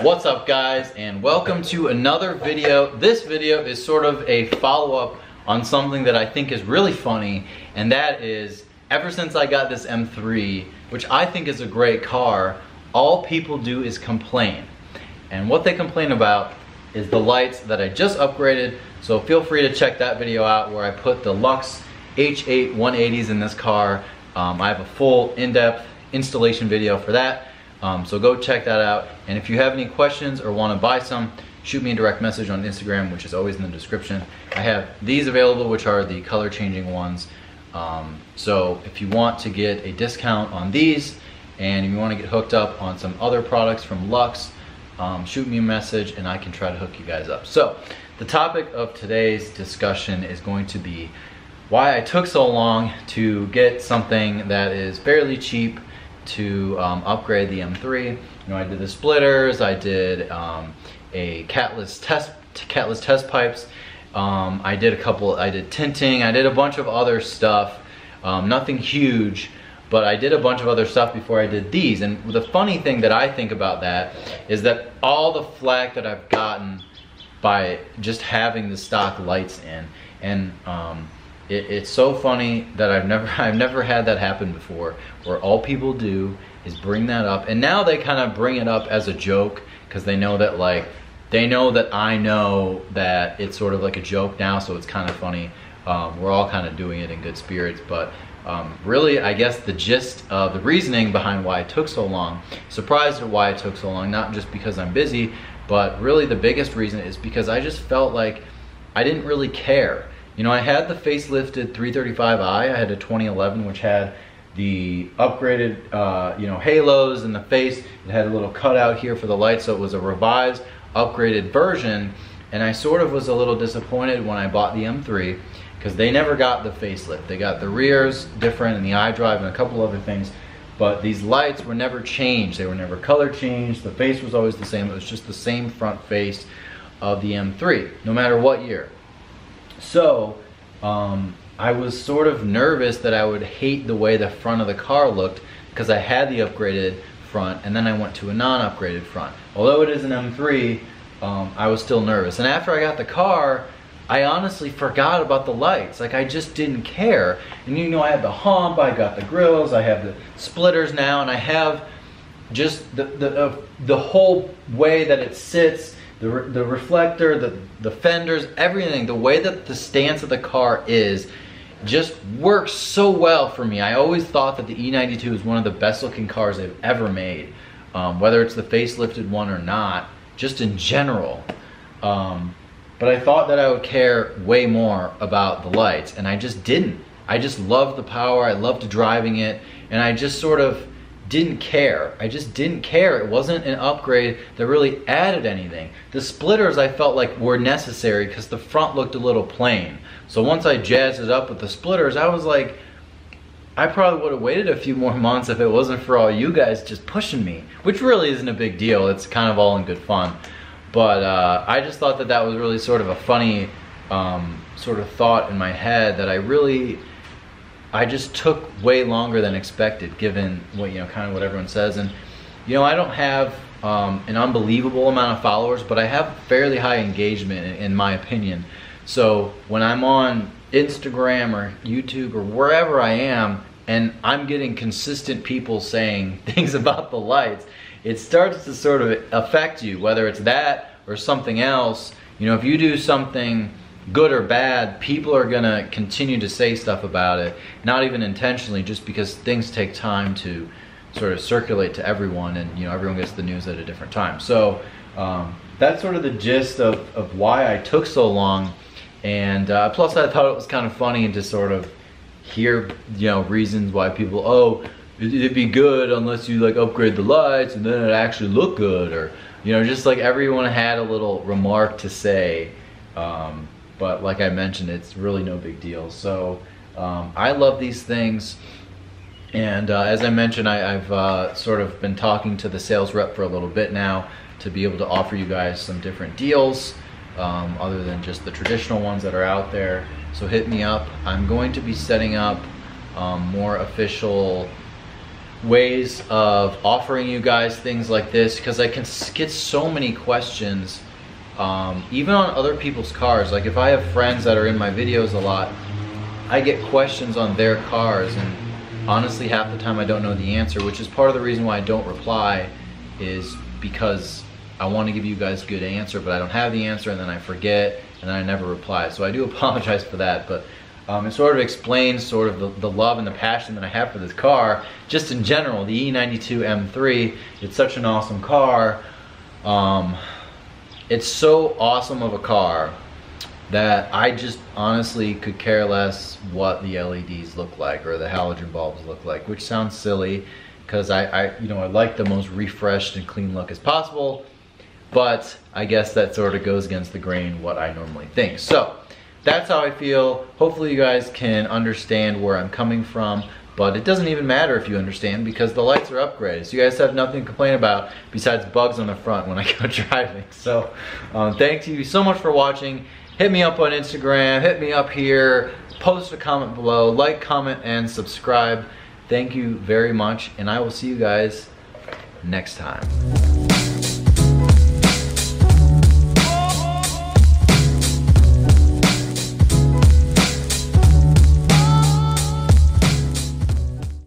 What's up guys, and welcome to another video. This video is sort of a follow-up on something that I think is really funny, and that is ever since I got this M3, which I think is a great car, all people do is complain. And what they complain about is the lights that I just upgraded, so feel free to check that video out where I put the Lux H8 180s in this car. I have a full in-depth installation video for that. So go check that out, and if you have any questions or want to buy some, shoot me a direct message on Instagram, which is always in the description. I have these available, which are the color changing ones. So if you want to get a discount on these, and if you want to get hooked up on some other products from Lux, shoot me a message and I can try to hook you guys up. So the topic of today's discussion is going to be why I took so long to get something that is fairly cheap to upgrade the M3. You know, I did the splitters, I did a catless test pipes, I did tinting, I did a bunch of other stuff, nothing huge, but I did a bunch of other stuff before I did these. And the funny thing that I think about that is that all the flack that I've gotten by just having the stock lights in, and it's so funny that I've never had that happen before, where all people do is bring that up, and now they kind of bring it up as a joke because they know that I know that it's sort of like a joke now, so it's kind of funny. We're all kind of doing it in good spirits, but really I guess the gist of the reasoning behind why it took so long, surprised at why it took so long, not just because I'm busy, but really the biggest reason is because I just felt like I didn't really care. You know, I had the facelifted 335i, I had a 2011, which had the upgraded, you know, halos in the face. It had a little cutout here for the lights, so it was a revised, upgraded version. And I sort of was a little disappointed when I bought the M3, because they never got the facelift. They got the rears different and the iDrive and a couple other things, but these lights were never changed. They were never color changed. The face was always the same. It was just the same front face of the M3, no matter what year. So I was sort of nervous that I would hate the way the front of the car looked because I had the upgraded front and then I went to a non-upgraded front. Although it is an M3, I was still nervous. And after I got the car, I honestly forgot about the lights. Like, I just didn't care. And you know, I had the hump, I got the grills, I have the splitters now, and I have just the whole way that it sits, the reflector, the fenders, everything, the way that the stance of the car is, just works so well for me. I always thought that the E92 is one of the best looking cars they've ever made, whether it's the facelifted one or not, just in general. But I thought that I would care way more about the lights, and I just didn't. I just loved the power, I loved driving it, and I just sort of didn't care. I just didn't care. It wasn't an upgrade that really added anything. The splitters I felt like were necessary because the front looked a little plain. So once I jazzed it up with the splitters, I was like, I probably would have waited a few more months if it wasn't for all you guys just pushing me, which really isn't a big deal. It's kind of all in good fun. But I just thought that that was really sort of a funny sort of thought in my head, that I just took way longer than expected, given what, you know, kind of what everyone says. And you know, I don't have an unbelievable amount of followers, but I have fairly high engagement in my opinion. So when I'm on Instagram or YouTube or wherever I am, and I'm getting consistent people saying things about the lights, it starts to sort of affect you, whether it's that or something else. You know, if you do something good or bad, people are gonna continue to say stuff about it, not even intentionally, just because things take time to sort of circulate to everyone, and you know, everyone gets the news at a different time. So that's sort of the gist of why I took so long. And plus I thought it was kind of funny to sort of hear, you know, reasons why people, oh, it'd be good unless you like upgrade the lights and then it actually look good, or you know, just like everyone had a little remark to say. But like I mentioned, it's really no big deal. So I love these things, and as I mentioned, I've sort of been talking to the sales rep for a little bit now to be able to offer you guys some different deals other than just the traditional ones that are out there. So hit me up. I'm going to be setting up more official ways of offering you guys things like this, because I can get so many questions, even on other people's cars. Like if I have friends that are in my videos a lot, I get questions on their cars, and honestly half the time I don't know the answer, which is part of the reason why I don't reply, is because I want to give you guys a good answer, but I don't have the answer, and then I forget, and then I never reply. So I do apologize for that, but it sort of explains sort of the love and the passion that I have for this car, just in general. The E92 M3, it's such an awesome car. It's so awesome of a car that I just honestly could care less what the LEDs look like or the halogen bulbs look like, which sounds silly, because I like the most refreshed and clean look as possible, but I guess that sort of goes against the grain what I normally think. So that's how I feel. Hopefully you guys can understand where I'm coming from, but it doesn't even matter if you understand, because the lights are upgraded. So you guys have nothing to complain about besides bugs on the front when I go driving. So thank you so much for watching. Hit me up on Instagram, hit me up here, post a comment below, like, comment, and subscribe. Thank you very much, and I will see you guys next time.